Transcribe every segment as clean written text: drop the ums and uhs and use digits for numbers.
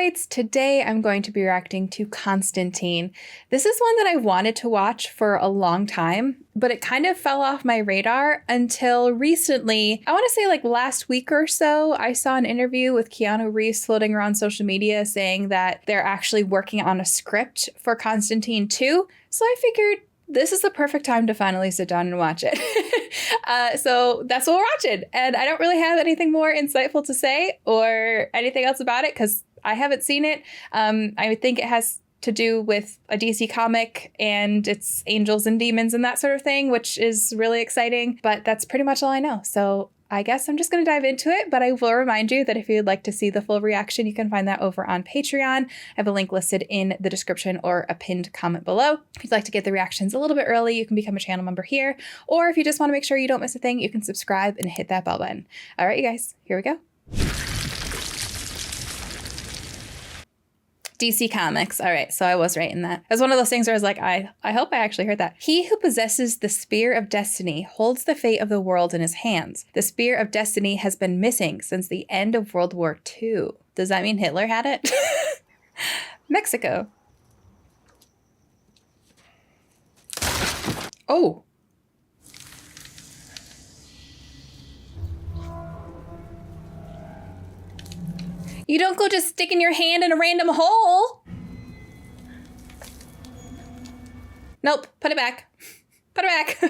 Lightweights. Today I'm going to be reacting to Constantine. This is one that I wanted to watch for a long time, but it kind of fell off my radar until recently. I want to say like last week or so, I saw an interview with Keanu Reeves floating around social media saying that they're actually working on a script for Constantine 2. So I figured this is the perfect time to finally sit down and watch it. So that's what we're watching. And I don't really have anything more insightful to say or anything else about it because I haven't seen it. I think it has to do with a DC comic and it's angels and demons and that sort of thing, which is really exciting. But that's pretty much all I know. So I guess I'm just going to dive into it, but I will remind you that if you'd like to see the full reaction, you can find that over on Patreon. I have a link listed in the description or a pinned comment below. If you'd like to get the reactions a little bit early, you can become a channel member here. Or if you just want to make sure you don't miss a thing, you can subscribe and hit that bell button. All right, you guys, here we go. DC Comics. All right, so I was right in that. It was one of those things where I was like, I hope I actually heard that. He who possesses the Spear of Destiny holds the fate of the world in his hands. The Spear of Destiny has been missing since the end of World War II. Does that mean Hitler had it? Mexico. Oh. You don't go just sticking your hand in a random hole. Nope, put it back. Put it back.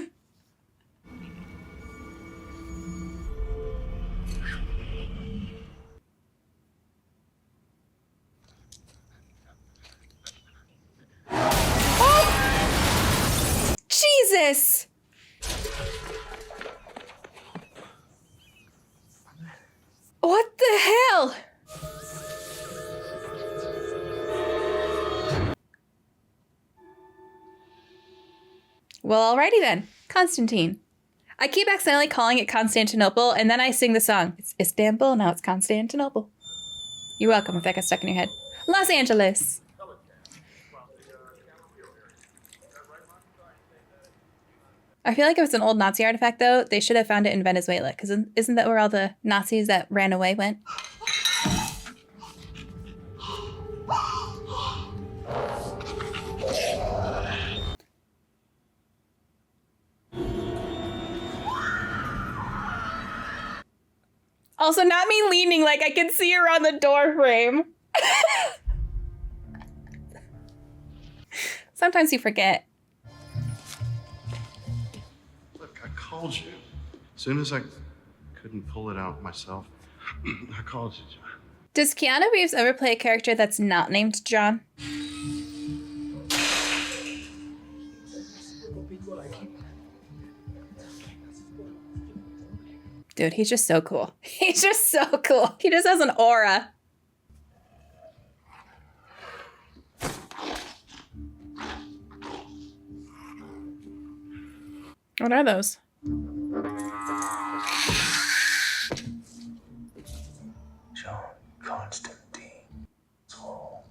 Oh! Jesus! What the hell? Well, alrighty then. Constantine. I keep accidentally calling it Constantinople, and then I sing the song. It's Istanbul, now it's Constantinople. You're welcome if that got stuck in your head. Los Angeles. I feel like if it's an old Nazi artifact, though, they should have found it in Venezuela, because isn't that where all the Nazis that ran away went? Also, not me leaning like I can see her on the door frame. Sometimes you forget. Look, I called you. As soon as I couldn't pull it out myself, I called you, John. Does Keanu Reeves ever play a character that's not named John? Dude, he's just so cool. He's just so cool. He just has an aura. What are those? John Constantine. So.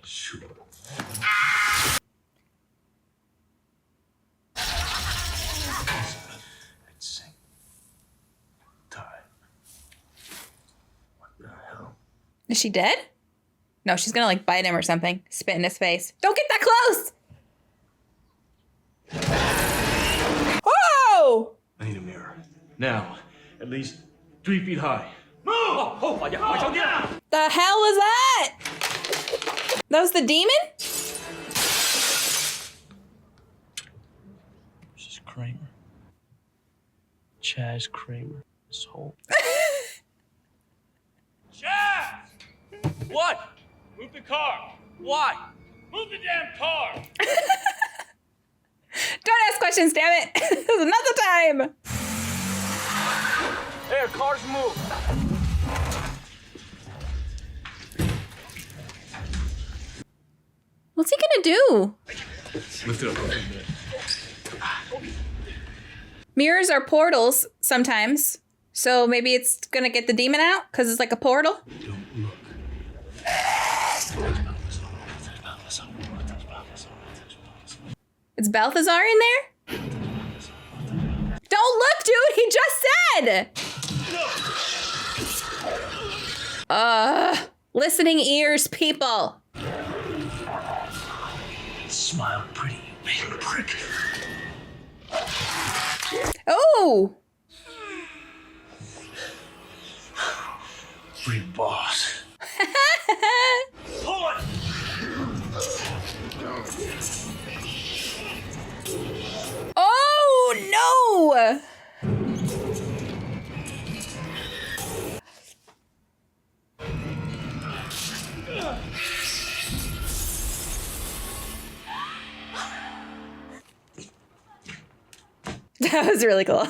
Sure. Let's sing. Time. What the hell? Is she dead? No, she's gonna like bite him or something. Spit in his face. Don't get that close! Whoa! I need a mirror. Now, at least 3 feet high. Move! The hell was that? That was the demon? This is Kramer. Chaz Kramer. This whole. Chaz! What? Move the car. Why? Move the damn car. Don't ask questions, damn it. There's another time. There, cars move. What's he gonna do? Lift it up. Mirrors are portals sometimes. So maybe it's gonna get the demon out because it's like a portal. Don't look. It's Balthazar in there? he just said! Listening ears, people. Smile pretty, you big prick. Oh! Free boss. Pull it! Oh, no! That was really cool.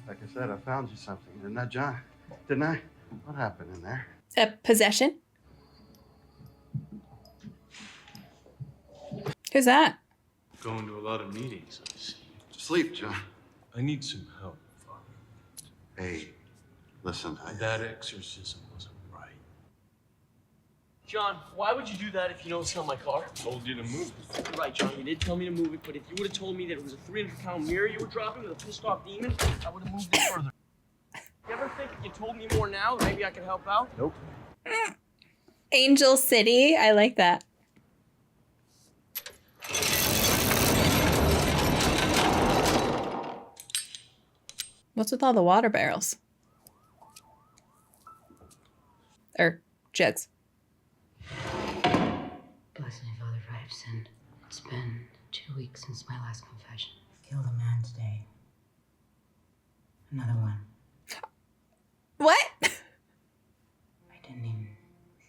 Like I said, I found you something, didn't I, John? Didn't I? What happened in there? A possession? Who's that? Going to a lot of meetings, I see. Sleep, John. I need some help, Father. Hey, listen, That exorcism wasn't right. John, why would you do that if you don't sell my car? Told you to move it. You're right, John, you did tell me to move it, but if you would have told me that it was a 300-pound mirror you were dropping with a pissed-off demon, I would have moved it further. You ever think if you told me more now, that maybe I could help out? Nope. Angel City. I like that. What's with all the water barrels? Or jugs. Bless me, Father, for I have sinned. It's been 2 weeks since my last confession. Killed a man today. Another one. What? I didn't even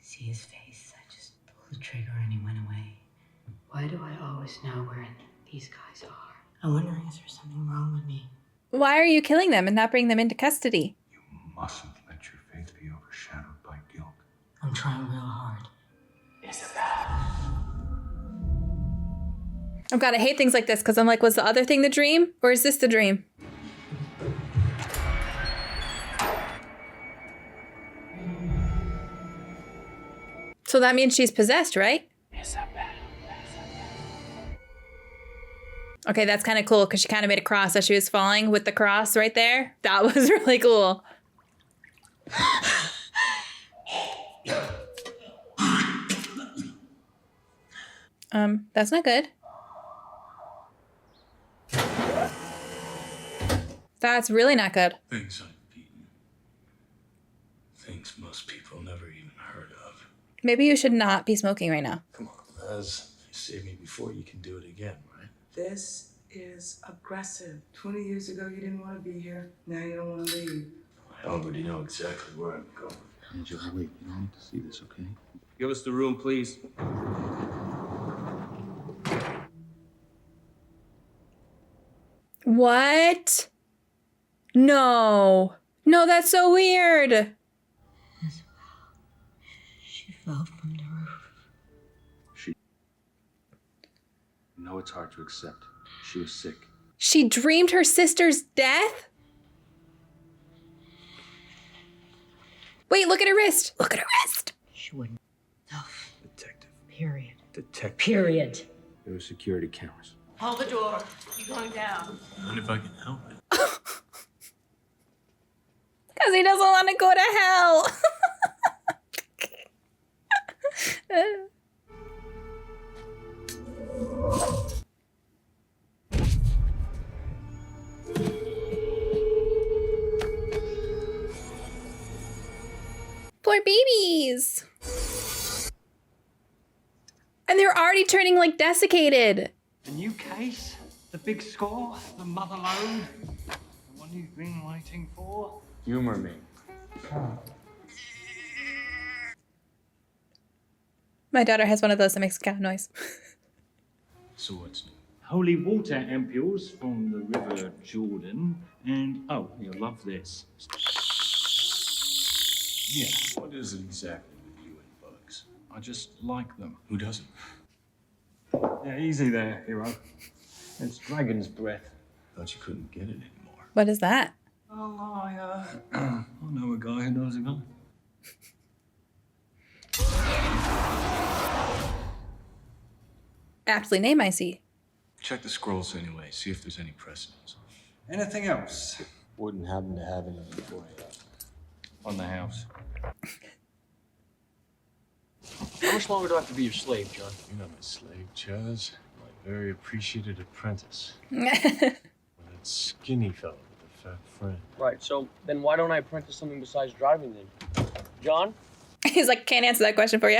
see his face. I just pulled the trigger and he went away. Why do I always know where these guys are? I'm wondering, is there something wrong with me? Why are you killing them and not bringing them into custody? You mustn't let your faith be overshadowed by guilt. I'm trying real hard. Oh God, I hate things like this because I'm like, was the other thing the dream? Or is this the dream? So that means she's possessed, right? Okay, that's kind of cool because she kind of made a cross as she was falling with the cross right there. That was really cool. That's not good. That's really not good. Things I've beaten. Things most people never even heard of. Maybe you should not be smoking right now. Come on, Les. You saved me before, you can do it again, right? This is aggressive. 20 years ago, you didn't want to be here. Now you don't want to leave. I already know exactly where I'm going. Angel, wait. You don't need to see this, okay? Give us the room, please. What? No. No, that's so weird. She fell from the roof. You know it's hard to accept. She was sick. She dreamed her sister's death? Wait, look at her wrist. Look at her wrist. She wouldn't. No. Detective. Period. Detective. Period. There were security cameras. Hold the door. You're going down. What if I can help it? Because he doesn't want to go to hell. Poor babies. And they're already turning like desiccated. The new case? The big score? The mother load? The one you've been waiting for? Humor me. My daughter has one of those that makes a cat noise. So what's new? Holy water ampules from the River Jordan. And, oh, you'll love this. Yeah, What is it exactly with you and bugs? I just like them. Who doesn't? Yeah, easy there, hero. It's dragon's breath. Thought you couldn't get it anymore. What is that? Oh, I know a guy who knows a guy. Aptly named, I see. Check the scrolls anyway, see if there's any precedents. Anything else? Wouldn't happen to have any boy on the house. How much longer do I have to be your slave, John? You're not my slave, Chaz. My very appreciated apprentice. That skinny fellow with the fat friend. Right, so then why don't I apprentice something besides driving then? John? He's like, can't answer that question for you.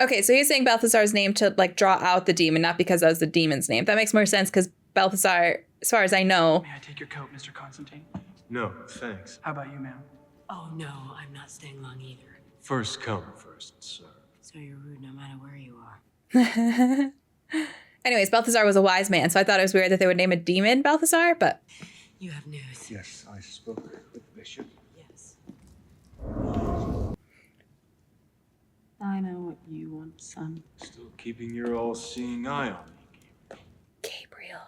Okay, so he's saying Balthazar's name to like draw out the demon, not because that was the demon's name. That makes more sense because Balthazar, as far as I know. May I take your coat, Mr. Constantine? No, thanks. How about you, ma'am? Oh no, I'm not staying long either. First come, first serve. So you're rude no matter where you are. Anyways, Balthazar was a wise man, so I thought it was weird that they would name a demon Balthazar, but... You have news. Yes, I spoke with the bishop. Yes. I know what you want, son. Still keeping your all-seeing eye on me, Gabriel.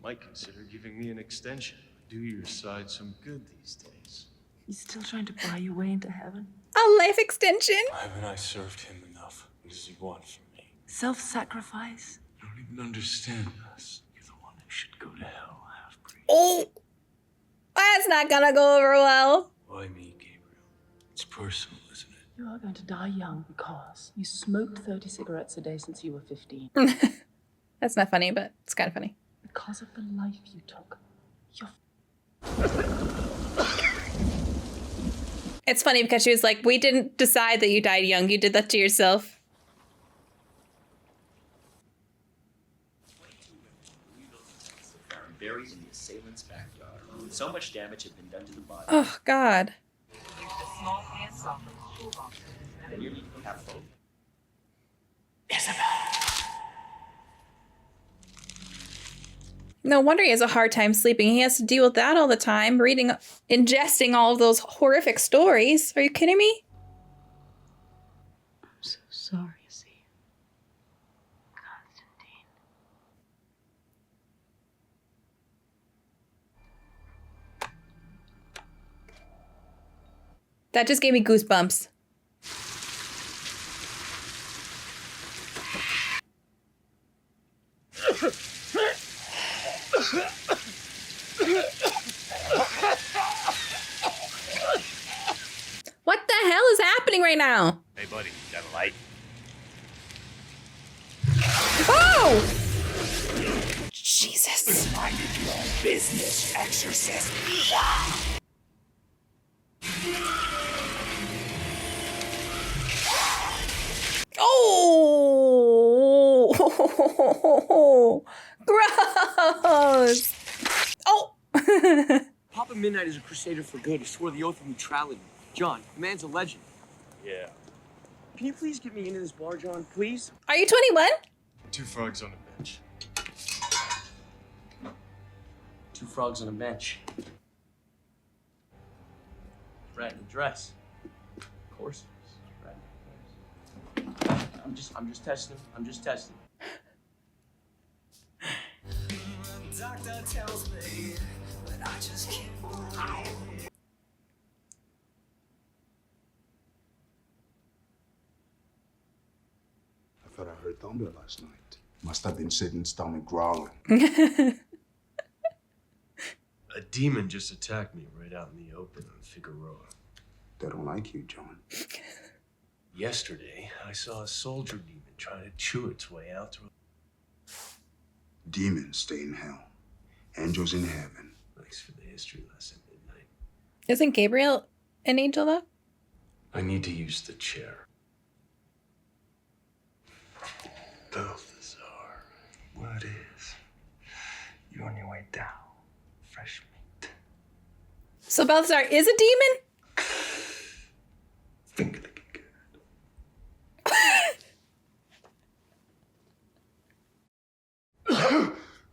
Might consider giving me an extension. Do your side some good these days. He's still trying to buy your way into heaven? A life extension? Haven't I served him enough? What does he want from me? Self-sacrifice? You don't even understand us. You're the one who should go to hell, half-breed. Oh! That's not gonna go over well. Why me, Gabriel? It's personal, isn't it? You are going to die young because you smoked 30 cigarettes a day since you were 15. That's not funny, but it's kind of funny. Because of the life you took. You're It's funny because she was like, we didn't decide that you died young. You did that to yourself. Buried in the assailant's backyard. So much damage had been done to the body. Oh, God. Nearly half full. No wonder he has a hard time sleeping. He has to deal with that all the time, ingesting all of those horrific stories. Are you kidding me? I'm so sorry, see. Constantine. That just gave me goosebumps. What the hell is happening right now? Hey, buddy, got a light? Oh! Jesus. Minded your own business, exorcist. Oh! Gross! Oh! Papa Midnight is a crusader for good. He swore the oath of neutrality. John, the man's a legend. Yeah. Can you please get me into this bar, John? Please? Are you 21? 2 frogs on a bench. 2 frogs on a bench. Rat in a dress. Of course. Rat in a dress. I'm just testing. I'm just testing. Doctor tells me that I just can't move. I thought I heard thunder last night. Must have been sitting stomach growling. A demon just attacked me right out in the open on Figueroa. They don't like you, John. Yesterday, I saw a soldier demon trying to chew its way out through. Demons stay in hell. Angels in heaven. Thanks for the history lesson, Midnight. Isn't Gabriel an angel, though? I need to use the chair. Balthazar. Word is, you're on your way down. Fresh meat. So Balthazar is a demon? Finger looking good.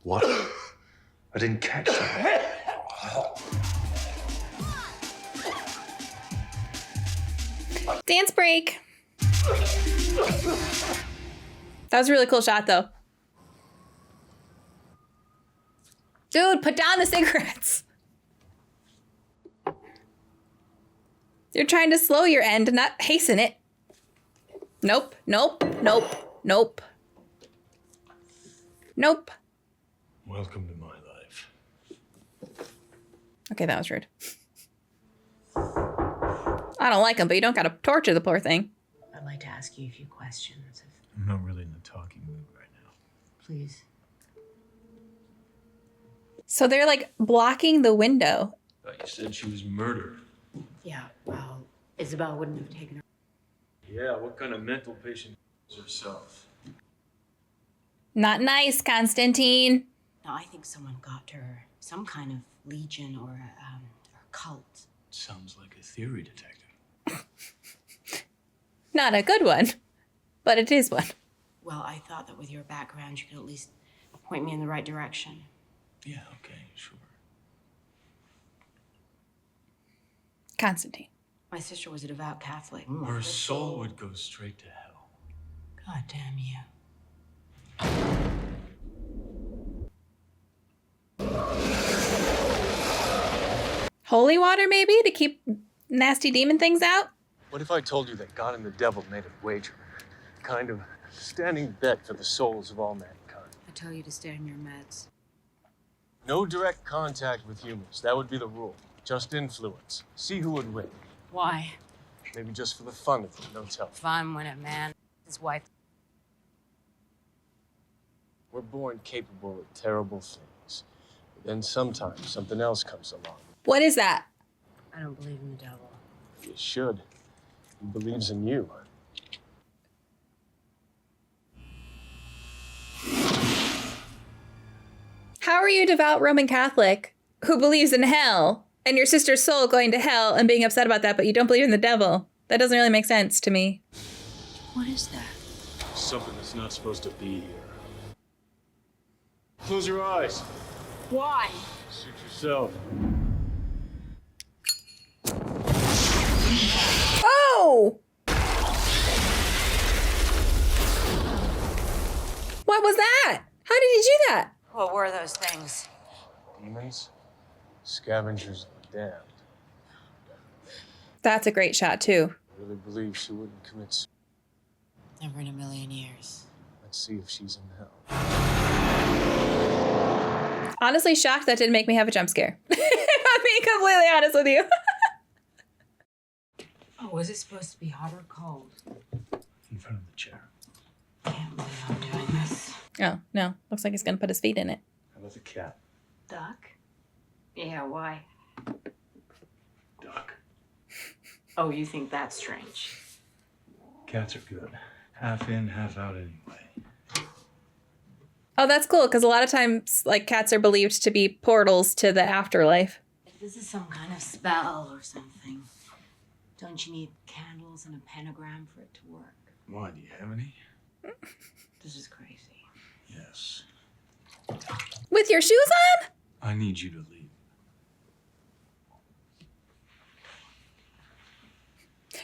What? I didn't catch that. Dance break. That was a really cool shot, though. Dude, put down the cigarettes. You're trying to slow your end, not hasten it. Nope, nope, nope, nope. Nope. Welcome to my life. Okay, that was rude. I don't like him, but you don't gotta torture the poor thing. I'd like to ask you a few questions. I'm not really in the talking mood right now. Please. So they're like blocking the window. But you said she was murdered. Yeah, well, Isabel wouldn't have taken her. Yeah, what kind of mental patient is herself? Not nice, Constantine. No, I think someone got to her. Some kind of legion or cult. Sounds like a theory detective. Not a good one, but it is one. Well, I thought that with your background, you could at least point me in the right direction. Yeah, okay, sure. Constantine. My sister was a devout Catholic. Her soul would go straight to hell. God damn you. Holy water, maybe, to keep nasty demon things out? What if I told you that God and the devil made a wager? Kind of standing bet for the souls of all mankind. I tell you to stay on your meds. No direct contact with humans. That would be the rule. Just influence. See who would win. Why? Maybe just for the fun of it. No telling. Fun when a man, his wife. We're born capable of terrible things. But then sometimes something else comes along. What is that? I don't believe in the devil. You should. He believes in you. How are you a devout Roman Catholic who believes in hell and your sister's soul going to hell and being upset about that, but you don't believe in the devil? That doesn't really make sense to me. What is that? Something that's not supposed to be here. Close your eyes. Why? Suit yourself. Oh! What was that? How did he do that? What were those things? Demons? Scavengers of the damned. That's a great shot, too. I really believe she wouldn't commit suicide. Never in a million years. Let's see if she's in hell. Honestly, shocked that didn't make me have a jump scare. If I'm being completely honest with you. Oh, was it supposed to be hot or cold? In front of the chair. Can't believe I'm doing this. Oh, no. Looks like he's going to put his feet in it. How about the cat? Duck? Yeah, why? Duck. Oh, you think that's strange? Cats are good. Half in, half out anyway. Oh, that's cool, because a lot of times, like, cats are believed to be portals to the afterlife. If this is some kind of spell or something, don't you need candles and a pentagram for it to work? Why, do you have any? This is crazy. Yes. With your shoes on? I need you to leave.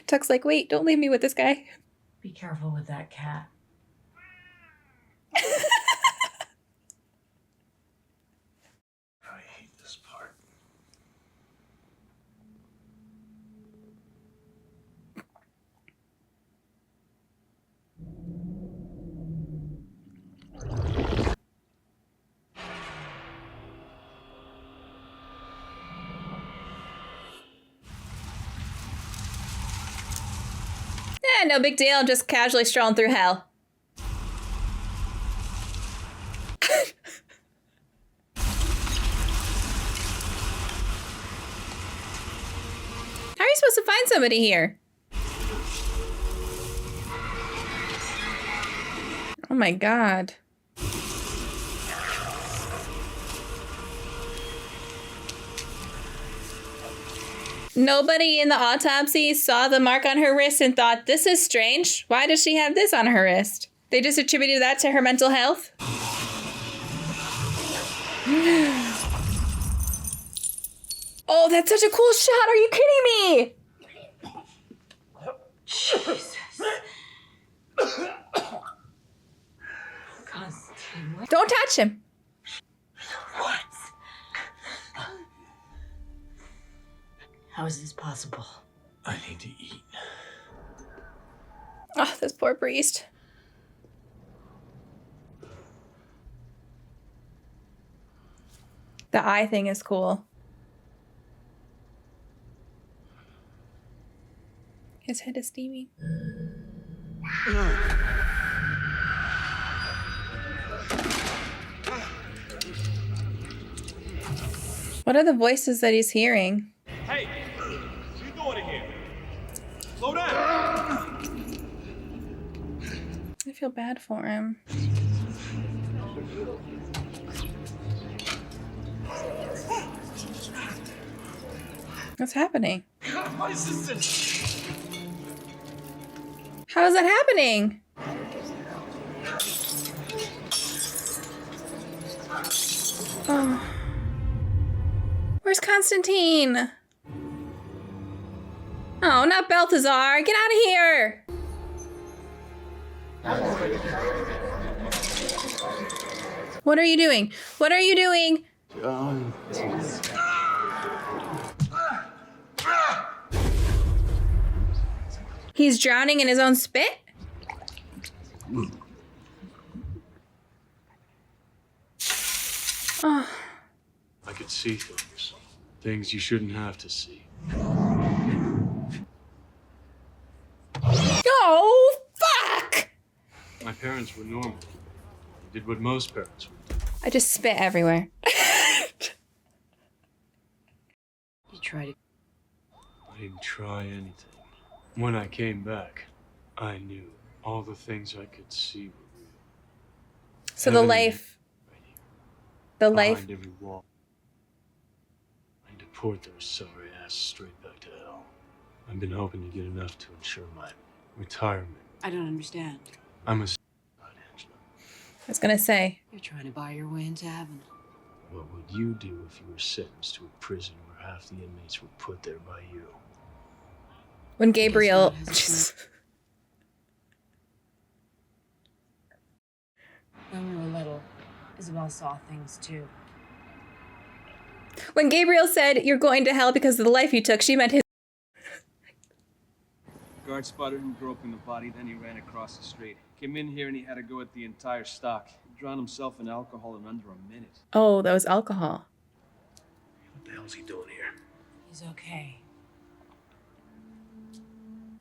Tuck's like, wait, don't leave me with this guy. Be careful with that cat. I hate this part. No big deal. I'm just casually strolling through hell. How are you supposed to find somebody here? Oh my God. Nobody in the autopsy saw the mark on her wrist and thought, this is strange. Why does she have this on her wrist? They just attributed that to her mental health? Oh, that's such a cool shot. Are you kidding me? Jesus. Constantine, what? Don't touch him. What? How is this possible? I need to eat. Oh, this poor priest. The eye thing is cool. His head is steaming. What are the voices that he's hearing? Hey, what are you doing in here? Slow down. I feel bad for him. What's happening? What is this? How is that happening? Oh. Where's Constantine? Oh, not Balthazar. Get out of here. What are you doing? What are you doing? He's drowning in his own spit? Oh. I could see things. Things you shouldn't have to see. Oh, fuck! My parents were normal. They did what most parents would do. I just spit everywhere. You tried to. I didn't try anything. When I came back, I knew all the things I could see were real. So the life. The life. Behind every wall. I deport their sorry ass straight back to hell. I've been hoping to get enough to ensure my retirement. I don't understand. I'm a I was gonna say. You're trying to buy your way into heaven. What would you do if you were sentenced to a prison where half the inmates were put there by you? When Gabriel. When we were little, Isabel saw things too. When Gabriel said, "You're going to hell because of the life you took," she meant his. Guard spotted him groping the body, then he ran across the street. Came in here and he had to go at the entire stock. He drowned himself in alcohol in under a minute. Oh, that was alcohol. What the hell's he doing here? He's okay.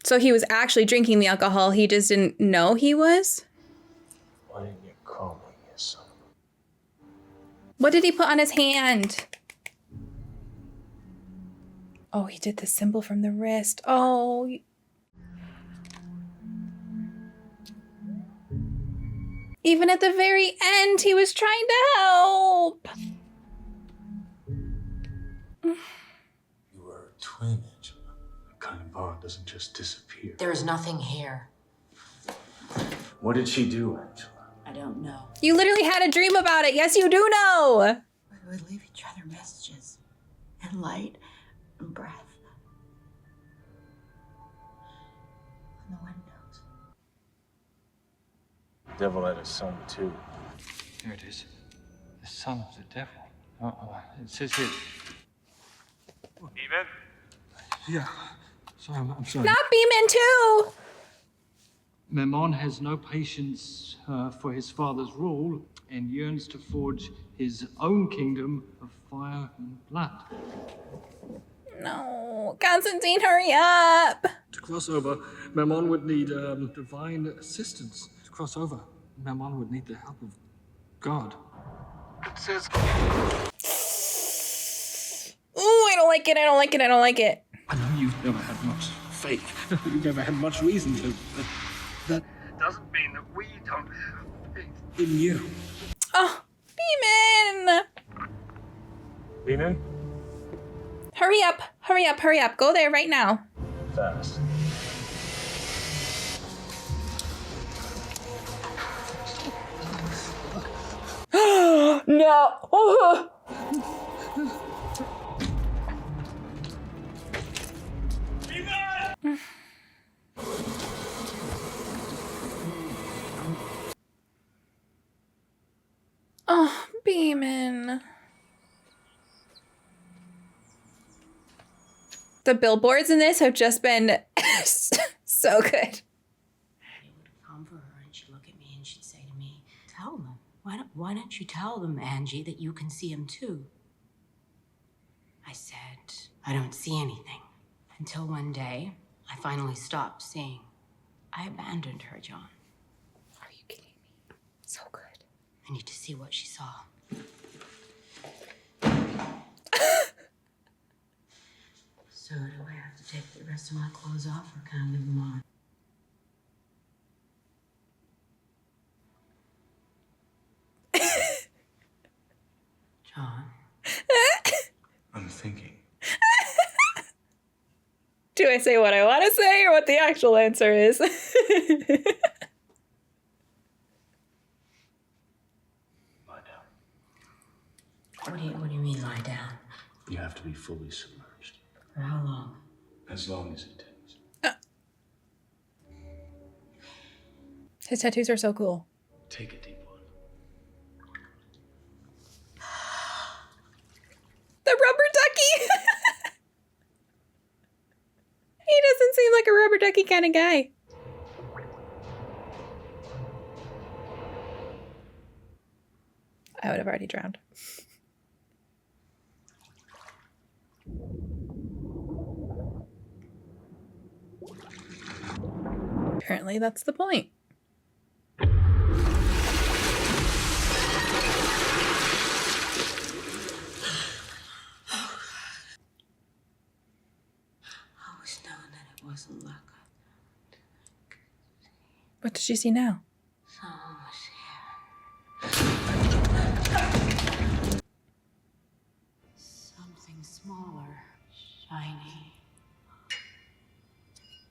So he was actually drinking the alcohol. He just didn't know he was? Why didn't you call me, you son of a... What did he put on his hand? Oh, he did the symbol from the wrist. Oh. Even at the very end, he was trying to help. You were a twin, Angela. That kind of bond doesn't just disappear. There is nothing here. What did she do, Angela? I don't know. You literally had a dream about it. Yes, you do know. We would leave each other messages. And light and breath. On the windows. The devil had a son, too. Here it is. The son of the devil. It says here. Even? Yeah. Sorry, I'm sorry. Not Beeman too. Memnon has no patience for his father's rule and yearns to forge his own kingdom of fire and blood. No. Constantine, hurry up. To cross over, Memnon would need divine assistance. To cross over, Memnon would need the help of God. It says... Ooh, I don't like it. I don't like it. I don't like it. I know you've never had much faith. You've never had much reason to. But that Doesn't mean that we don't have faith in you. Oh, Beeman. Beeman? Hurry up. Hurry up. Hurry up. Go there right now. Fast. No. Oh. Oh, Beeman. The billboards in this have just been so good. It would come for her and she'd look at me and she'd say to me, tell them. Why don't you tell them, Angie, that you can see him too? I said, I don't see anything. Until one day, I finally stopped seeing. I abandoned her, John. Are you kidding me? So good. I need to see what she saw. So do I have to take the rest of my clothes off or can I leave them on? John. I'm thinking. Do I say what I want to say or what the actual answer is? Lie down. What do you mean, lie down? You have to be fully submerged. For how long? As long as it takes. His tattoos are so cool. Take a deep one. The rubber ducky! He doesn't seem like a rubber ducky kind of guy. I would have already drowned. Apparently that's the point. Wasn't luck. What does she see now? Someone was here. Something smaller, shiny.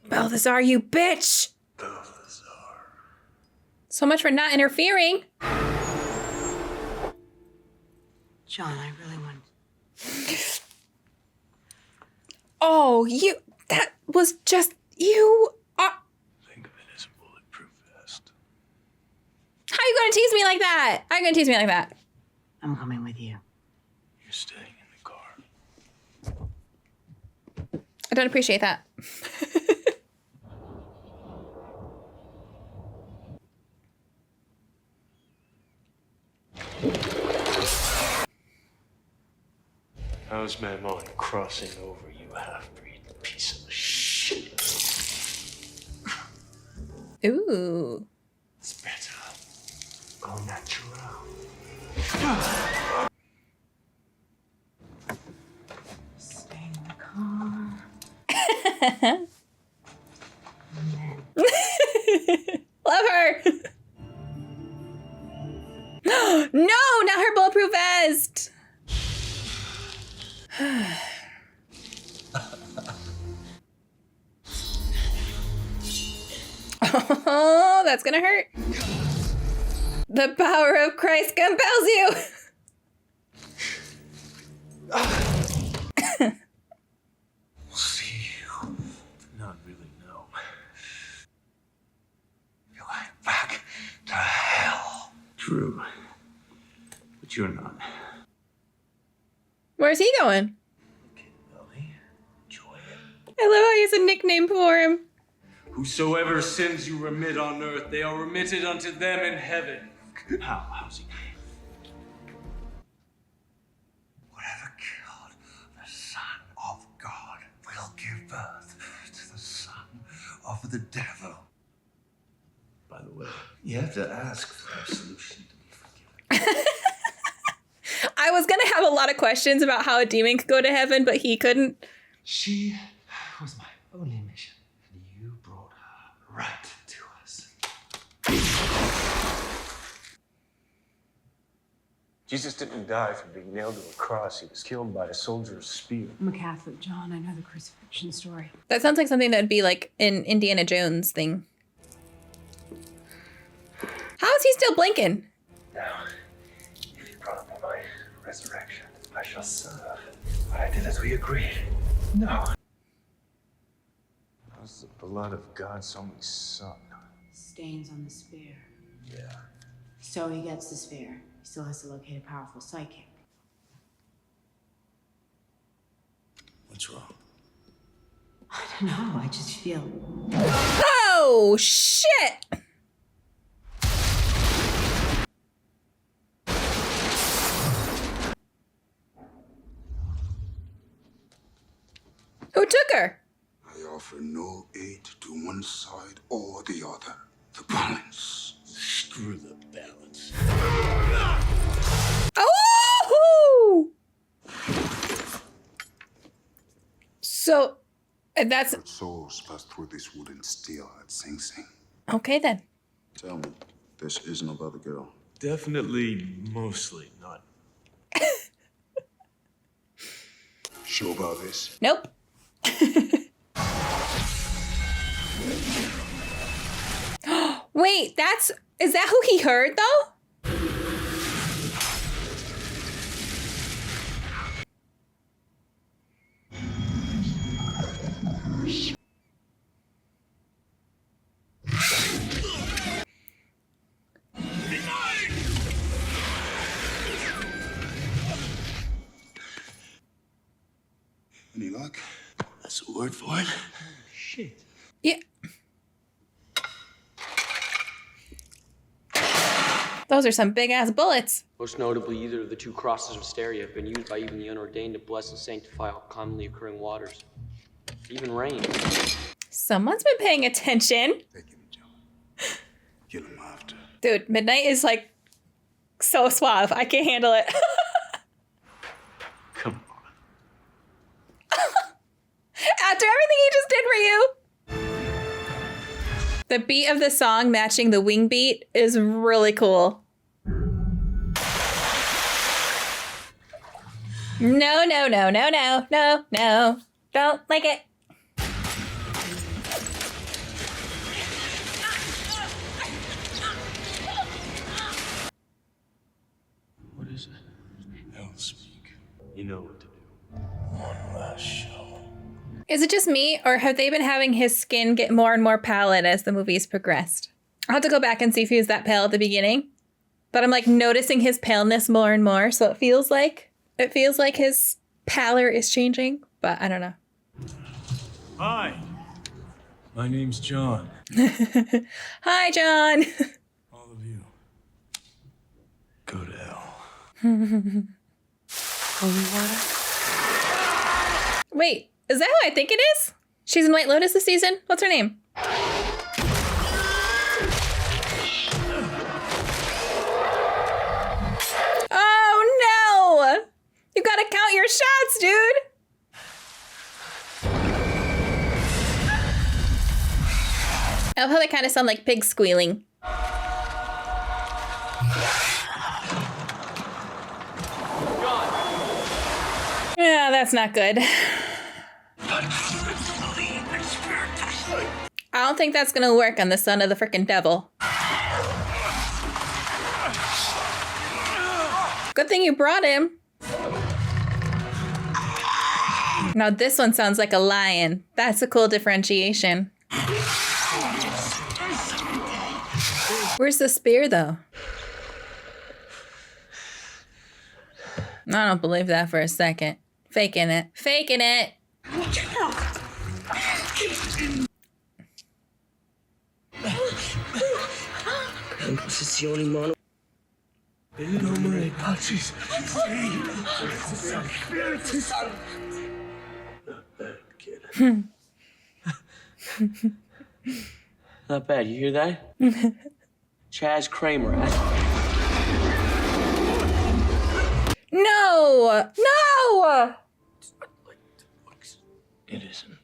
Balthazar, you bitch! Balthazar. So much for not interfering. John, I really want. Oh, you. That was just. You are. Think of it as a bulletproof vest. How are you gonna tease me like that? How are you gonna tease me like that? I'm coming with you. You're staying in the car. I don't appreciate that. How's Mammon crossing over, you half-breed piece of shit? Ooh. It's better. Go natural. Stay in the car. Love her. No, not her bulletproof vest. Oh, that's gonna hurt. The power of Christ compels you. We'll see you. Not really, no. You're going back to hell. True. But you're not. Where's he going? I love how he has a nickname for him. Whosoever sins you remit on earth, they are remitted unto them in heaven. How's he? Whatever killed the Son of God will give birth to the Son of the Devil. By the way, you have to ask for absolution to be forgiven. I was gonna have a lot of questions about how a demon could go to heaven, but he couldn't. She was my only mission, and you brought her right to us. Jesus didn't die from being nailed to a cross. He was killed by a soldier's spear. I'm a Catholic, John. I know the crucifixion story. That sounds like something that would be like an Indiana Jones thing. How is he still blinking? Now, if you grant me my resurrection, I shall serve. I did as we agreed. No. How's the blood of God's only son? Stains on the spear. Yeah. So he gets the spear. He still has to locate a powerful psychic. What's wrong? No, I just feel. Oh, shit! Who took her? I offer no aid to one side or the other. The balance. Screw the balance. Oh! So, that's... Souls pass through this wooden steel at Sing Sing. Okay, then. Tell me, this isn't about the girl. Definitely, mostly not. Sure about this? Nope. Wait, is that who he heard, though? Any luck? That's a word for it. Shit. Yeah. Those are some big-ass bullets. Most notably, either of the two crosses of hysteria have been used by even the unordained to bless and sanctify all commonly occurring waters. Even rain. Someone's been paying attention. Kill him after. Dude, Midnight is, like, so suave. I can't handle it. Come on. After everything he just did for you. The beat of the song matching the wing beat is really cool. No, no, no, no, no, no, no. Don't like it. What is it? Hell speak. You know what to do. One last show. Is it just me, or have they been having his skin get more and more pallid as the movie's progressed? I'll have to go back and see if he was that pale at the beginning. But I'm like noticing his paleness more and more, so it feels like his pallor is changing, but I don't know. Hi. My name's John. Hi, John. All of you. Go to hell. Holy water? Wait, is that who I think it is? She's in White Lotus this season? What's her name? Oh no! You gotta count your shots, dude! I love how they kind of sound like pigs squealing. Yeah, that's not good. I don't think that's gonna work on the son of the frickin' devil. Good thing you brought him. Now this one sounds like a lion. That's a cool differentiation. Where's the spear, though? I don't believe that for a second. Faking it. Faking it! This is the only mono. Not bad, you hear that? Chaz Kramer. No! No! It isn't.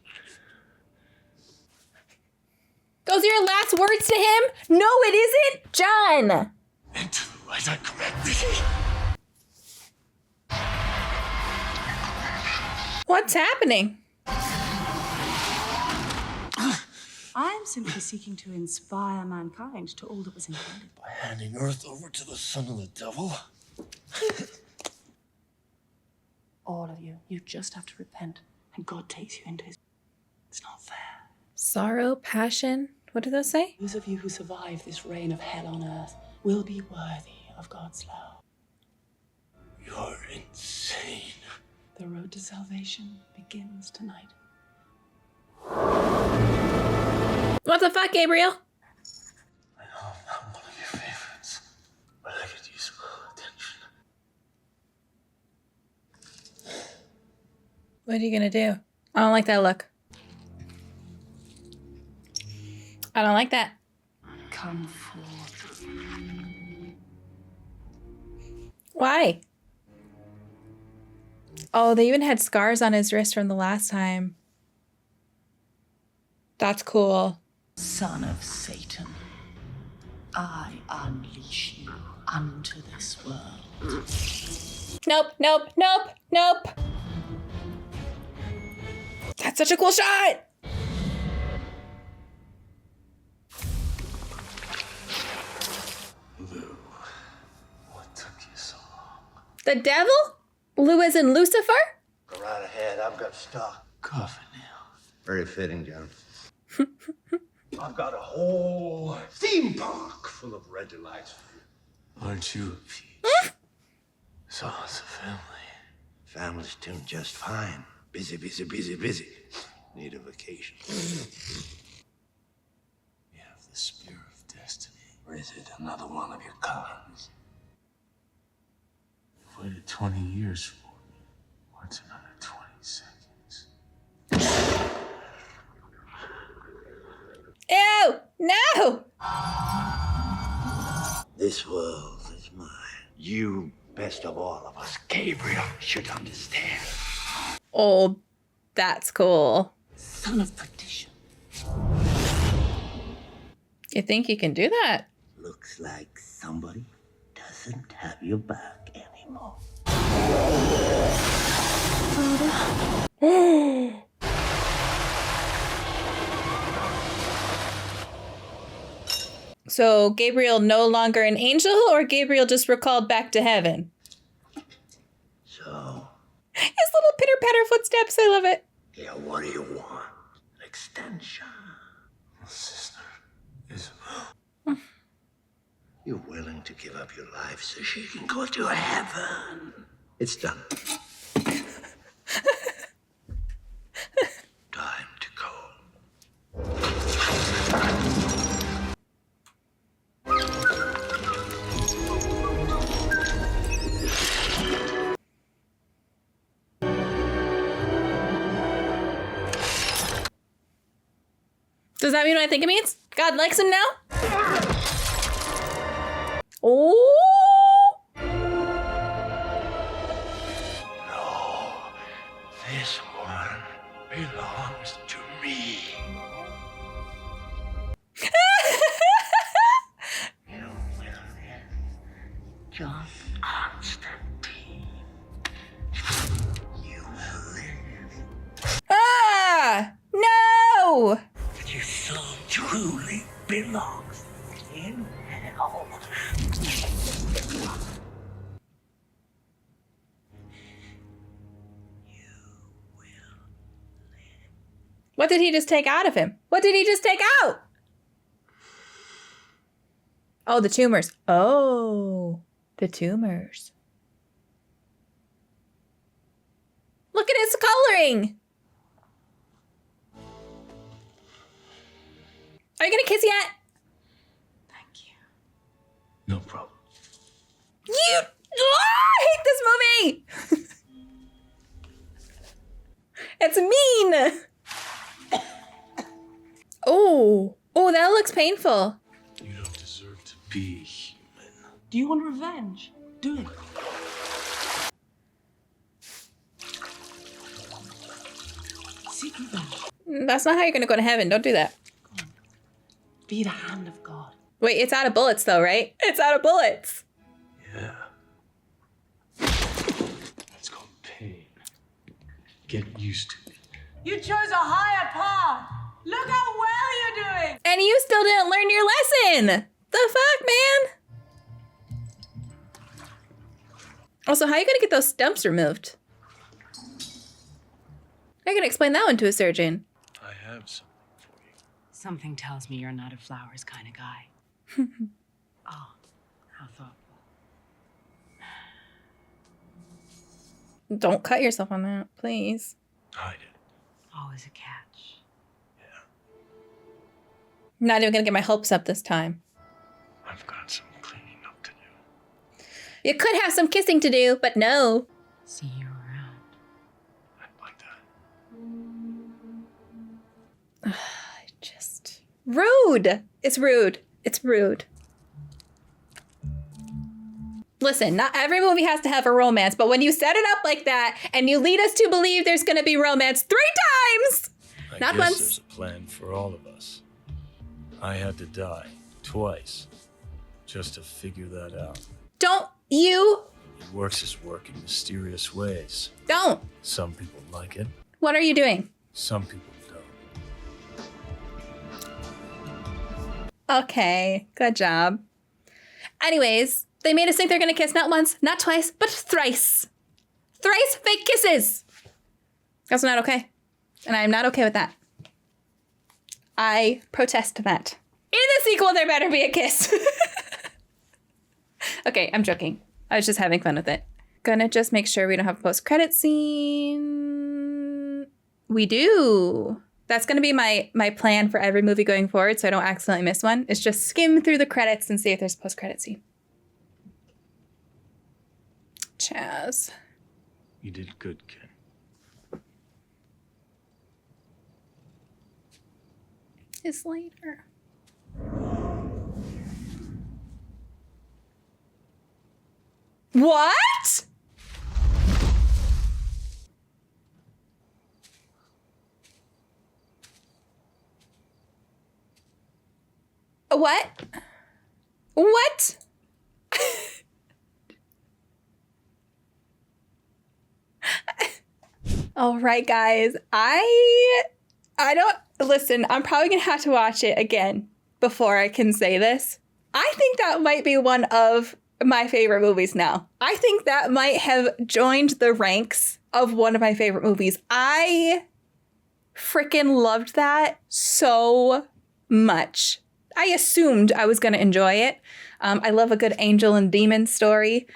Those are your last words to him? No, it isn't! John! Into the light I command thee. What's happening? I am simply seeking to inspire mankind to all that was intended. By handing Earth over to the son of the devil? All of you. You just have to repent, and God takes you into his... It's not fair. Sorrow, passion. What do those say? Those of you who survive this reign of hell on earth will be worthy of God's love. You're insane. The road to salvation begins tonight. What the fuck, Gabriel? I know I'm not one of your favorites, but I could use a little attention. What are you gonna do? I don't like that look. I don't like that. Come forth. Why? Oh, they even had scars on his wrist from the last time. That's cool. Son of Satan, I unleash you unto this world. Nope, nope, nope, nope. That's such a cool shot. Lou, what took you so long? The devil? Lou as in Lucifer? Go right ahead. I've got stock. Coffin nail. Very fitting, John. I've got a whole theme park full of red lights for you. Aren't you a peach? So it's a family. Family's doing just fine. Busy, busy, busy, busy. Need a vacation. You have the spear of destiny. Or is it another one of your cards? You've waited 20 years for me. What's another 20 seconds? Ew! No! This world is mine. You, best of all of us, Gabriel, should understand. Oh, that's cool. Son of perdition. You think you can do that? Looks like somebody doesn't have your back anymore. So Gabriel no longer an angel, or Gabriel just recalled back to heaven? So, His little pitter-patter footsteps, I love it. yeah, what do you want? An extension? Sister Isabel. You're willing to give up your life so she can go to heaven. It's done. Time to go. Does that mean what I think it means? God likes him now? Oh! No, this one belongs to me. You will live, John Constantine. You will live. Ah! No! But your soul truly belongs in hell. What did he just take out of him? What did he just take out? Oh, the tumors. Oh, the tumors. Look at his coloring. Are you gonna kiss yet? Thank you. No problem. You! I hate this movie! It's mean! Oh, oh, that looks painful. You don't deserve to be human. Do you want revenge? Do it. Seek revenge. That's not how you're gonna go to heaven. Don't do that. Be the hand of God. Wait, it's out of bullets though, right? It's out of bullets. Yeah. It's called pain. Get used to it. You chose a higher path. Look how well you're doing. And you still didn't learn your lesson. The fuck, man? Also, how are you gonna get those stumps removed? I can explain that one to a surgeon. I have something for you. Something tells me you're not a flowers kind of guy. Oh, how thoughtful. Don't cut yourself on that, please. Hide it. Always a catch. I'm not even gonna get my hopes up this time. I've got some cleaning up to do. You could have some kissing to do, but no. See you around. I'd like that. Just rude. It's rude. It's rude. Listen, not every movie has to have a romance, but when you set it up like that and you lead us to believe there's going to be romance 3 times, not guess once. There's a plan for all of us. I had to die twice just to figure that out. Don't you? It works its work in mysterious ways. Don't. Some people like it. What are you doing? Some people don't. Okay, good job. Anyways, they made us think they're going to kiss not once, not twice, but thrice. Thrice fake kisses. That's not okay. And I'm not okay with that. I protest that. In the sequel, there better be a kiss. Okay, I'm joking. I was just having fun with it. Gonna just make sure we don't have a post-credit scene. We do. That's gonna be my plan for every movie going forward so I don't accidentally miss one. Is just skim through the credits and see if there's a post-credit scene. Chaz. You did good, Ken. Is later. What? What? What? All right, guys. I don't listen. I'm probably gonna have to watch it again before I can say this. I think that might be one of my favorite movies now. I think that might have joined the ranks of one of my favorite movies. I freaking loved that so much. I assumed I was going to enjoy it. I love a good angel and demon story.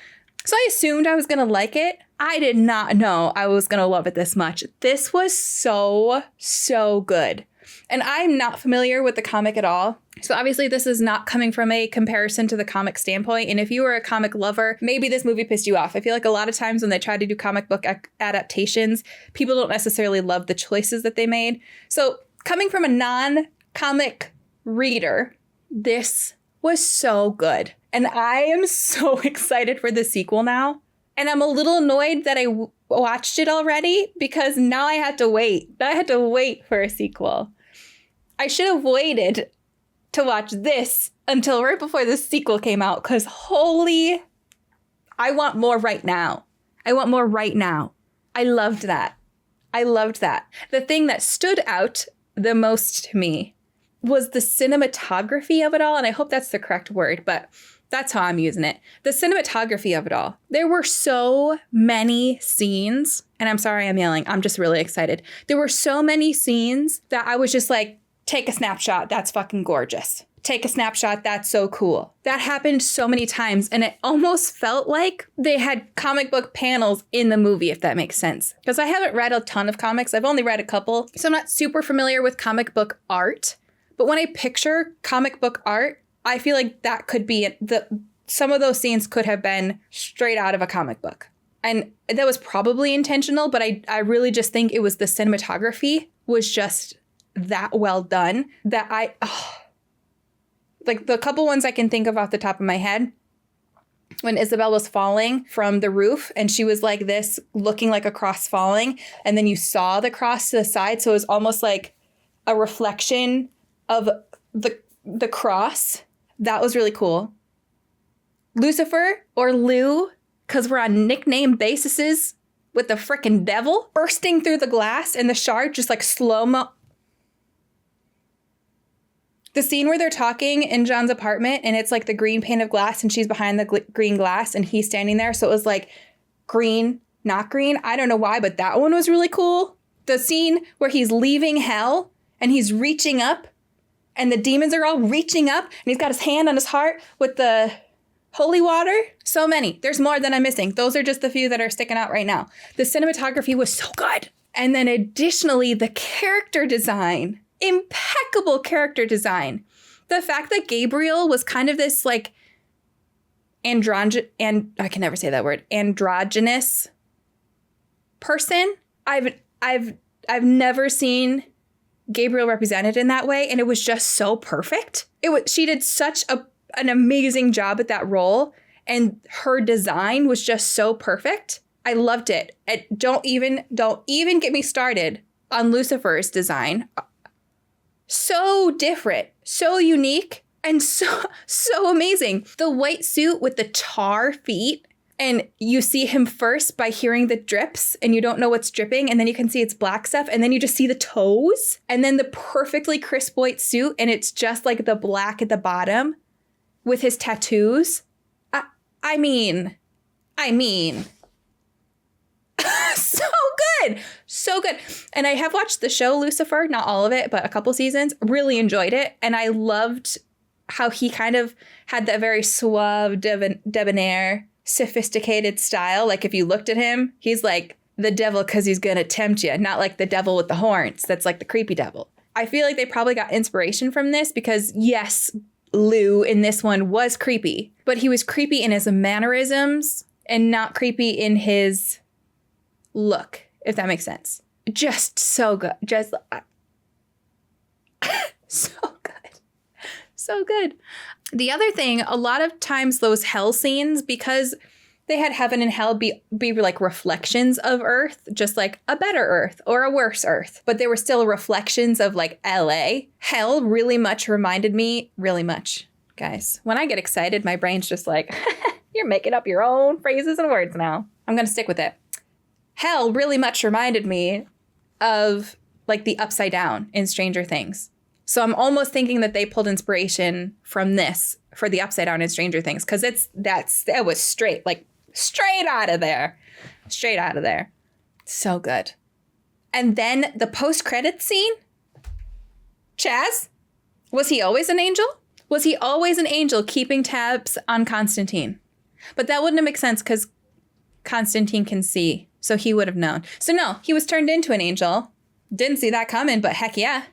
So I assumed I was going to like it. I did not know I was going to love it this much. This was so, so good. And I'm not familiar with the comic at all. So obviously this is not coming from a comparison to the comic standpoint. And if you were a comic lover, maybe this movie pissed you off. I feel like a lot of times when they try to do comic book adaptations, people don't necessarily love the choices that they made. So coming from a non-comic reader, this was so good. And I am so excited for the sequel now. And I'm a little annoyed that I watched it already because now I had to wait. I had to wait for a sequel. I should have waited to watch this until right before the sequel came out because holy, I want more right now. I want more right now. I loved that. I loved that. The thing that stood out the most to me was the cinematography of it all. And I hope that's the correct word, but that's how I'm using it. The cinematography of it all. There were so many scenes, and I'm sorry I'm yelling. I'm just really excited. There were so many scenes that I was just like, take a snapshot. That's fucking gorgeous. Take a snapshot. That's so cool. That happened so many times, and it almost felt like they had comic book panels in the movie, if that makes sense. Because I haven't read a ton of comics. I've only read a couple, so I'm not super familiar with comic book art. But when I picture comic book art, I feel like that could be some of those scenes could have been straight out of a comic book. And that was probably intentional, but I really just think it was the cinematography was just that well done that like the couple ones I can think of off the top of my head, when Isabel was falling from the roof and she was like this, looking like a cross falling, and then you saw the cross to the side. So it was almost like a reflection of the cross. That was really cool. Lucifer, or Lou, because we're on nickname bases with the frickin' devil, bursting through the glass and the shard just like slow-mo. The scene where they're talking in John's apartment and it's like the green pane of glass and she's behind the green glass and he's standing there. So it was like green, not green. I don't know why, but that one was really cool. The scene where he's leaving hell and he's reaching up and the demons are all reaching up and he's got his hand on his heart with the holy water. So many. There's more than I'm missing. Those are just the few that are sticking out right now. The cinematography was so good. And then additionally, the character design. Impeccable character design. the fact that Gabriel was kind of this like I can never say that word, androgynous person. I've never seen Gabriel represented in that way, and it was just so perfect. She did such an amazing job at that role, and her design was just so perfect. I loved it. Don't even get me started on Lucifer's design. So different, so unique, and so amazing. The white suit with the tar feet, and you see him first by hearing the drips, and you don't know what's dripping, and then you can see it's black stuff, and then you just see the toes, and then the perfectly crisp white suit, and it's just like the black at the bottom with his tattoos. I mean, so good. So good. And I have watched the show Lucifer, not all of it, but a couple seasons. Really enjoyed it. And I loved how he kind of had that very suave, debonair, sophisticated style. Like if you looked at him, he's like the devil because he's going to tempt you, not like the devil with the horns. That's like the creepy devil. I feel like they probably got inspiration from this because, yes, Lou in this one was creepy, but he was creepy in his mannerisms and not creepy in his look, if that makes sense. Just so good. Just so good. So good. The other thing, a lot of times those hell scenes, because they had heaven and hell be like reflections of Earth, just like a better Earth or a worse Earth. But they were still reflections of like LA. Hell really much reminded me, really much, guys. When I get excited, my brain's just like, you're making up your own phrases and words now. I'm going to stick with it. Hell really much reminded me of like the Upside Down in Stranger Things. So I'm almost thinking that they pulled inspiration from this for the Upside Down in Stranger Things, because that was straight out of there. Straight out of there. So good. And then the post-credits scene. Chaz, was he always an angel? Was he always an angel keeping tabs on Constantine? But that wouldn't make sense because Constantine can see, so he would have known. So no, he was turned into an angel. Didn't see that coming, but heck yeah.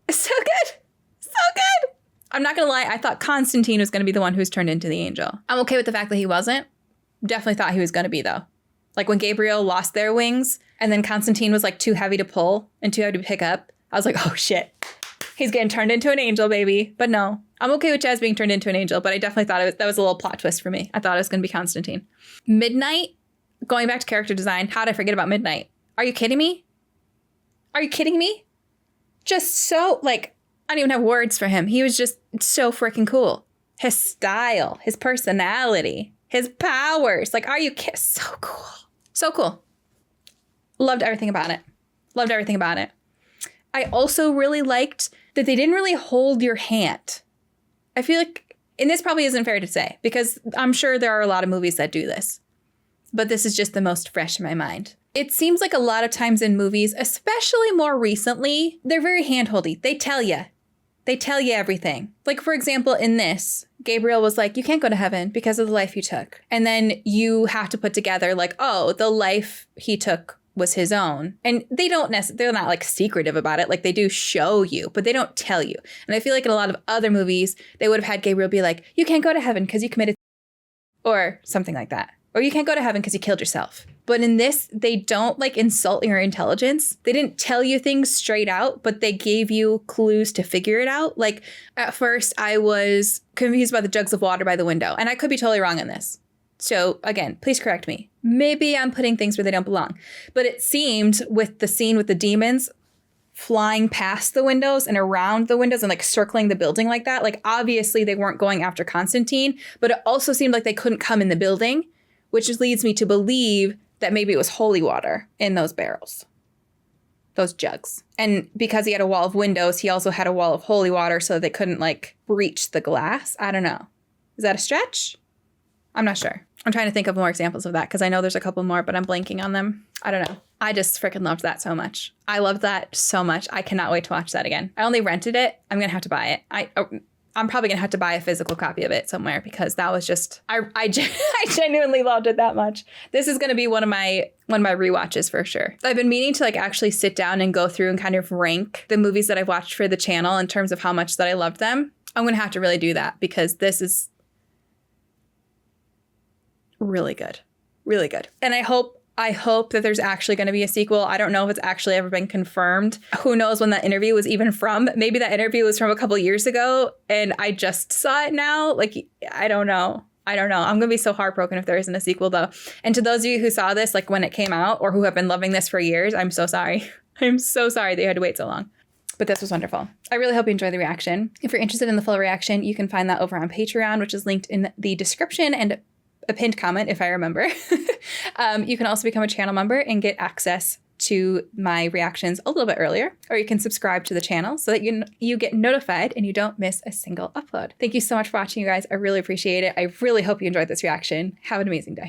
So good. So good. I'm not going to lie. I thought Constantine was going to be the one who was turned into the angel. I'm okay with the fact that he wasn't. Definitely thought he was going to be, though. Like when Gabriel lost their wings and then Constantine was like too heavy to pull and too heavy to pick up. I was like, oh shit. He's getting turned into an angel, baby. But no, I'm okay with Chaz being turned into an angel, but I definitely thought that was a little plot twist for me. I thought it was going to be Constantine. Midnight, going back to character design, how'd I forget about Midnight? Are you kidding me? Are you kidding me? Just so, like, I don't even have words for him. He was just so freaking cool. His style, his personality, his powers. Like, are you kidding? So cool. So cool. Loved everything about it. Loved everything about it. I also really liked that they didn't really hold your hand. I feel like, and this probably isn't fair to say, because I'm sure there are a lot of movies that do this, but this is just the most fresh in my mind. It seems like a lot of times in movies, especially more recently, they're very handholdy. They tell you everything. Like, for example, in this, Gabriel was like, you can't go to heaven because of the life you took. And then you have to put together like, oh, the life he took was his own. And they're not like secretive about it. Like they do show you, but they don't tell you. And I feel like in a lot of other movies, they would have had Gabriel be like, you can't go to heaven because you committed or something like that. Or you can't go to heaven because you killed yourself. But in this, they don't like insult your intelligence. They didn't tell you things straight out, but they gave you clues to figure it out. Like at first I was confused about the jugs of water by the window, and I could be totally wrong on this. So again, please correct me. Maybe I'm putting things where they don't belong. But it seemed with the scene with the demons flying past the windows and around the windows and like circling the building like that, like obviously they weren't going after Constantine, but it also seemed like they couldn't come in the building, which leads me to believe that maybe it was holy water in those barrels, those jugs. And because he had a wall of windows, he also had a wall of holy water so they couldn't like breach the glass. I don't know. Is that a stretch? I'm not sure. I'm trying to think of more examples of that because I know there's a couple more, but I'm blanking on them. I don't know. I just freaking loved that so much. I loved that so much. I cannot wait to watch that again. I only rented it. I'm going to have to buy it. I'm probably going to have to buy a physical copy of it somewhere because that was just, I genuinely loved it that much. This is going to be one of my rewatches for sure. I've been meaning to like actually sit down and go through and kind of rank the movies that I've watched for the channel in terms of how much that I loved them. I'm going to have to really do that because this is really good. Really good. And I hope that there's actually going to be a sequel. I don't know if it's actually ever been confirmed. Who knows when that interview was even from? Maybe that interview was from a couple years ago and I just saw it now. Like, I don't know. I'm going to be so heartbroken if there isn't a sequel though. And to those of you who saw this, like when it came out or who have been loving this for years, I'm so sorry. I'm so sorry that you had to wait so long. But this was wonderful. I really hope you enjoyed the reaction. If you're interested in the full reaction, you can find that over on Patreon, which is linked in the description and a pinned comment if I remember. You can also become a channel member and get access to my reactions a little bit earlier, or you can subscribe to the channel so that you get notified and you don't miss a single upload. Thank you so much for watching, you guys. I really appreciate it. I really hope you enjoyed this reaction. Have an amazing day.